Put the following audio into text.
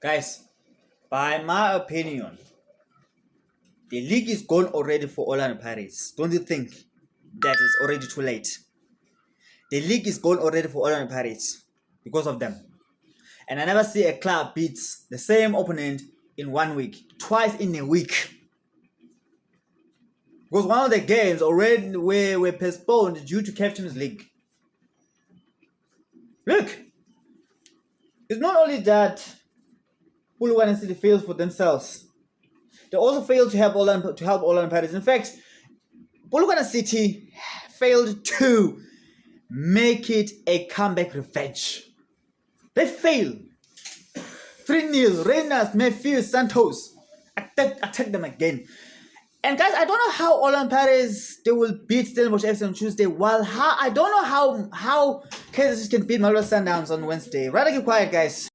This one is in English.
Guys, by my opinion, the league is gone already for Orlando Pirates. Don't you think that it's already too late? The league is gone already for Orlando Pirates because of them. And I never see a club beats the same opponent in 1 week, twice in a week. Because one of the games already were postponed due to Captain's League. Look, it's not only that Polokwane City failed for themselves. They also failed to help Orlando Pirates. In fact, Polokwane City failed to make it a comeback revenge. They failed. 3-0. Reynolds, Matthews, Santos attack them again. And guys, I don't know how Orlando Pirates they will beat Stellenbosch FC on Tuesday. While I don't know how Kansas can beat Mamelodi Sundowns on Wednesday. Rather keep quiet, guys.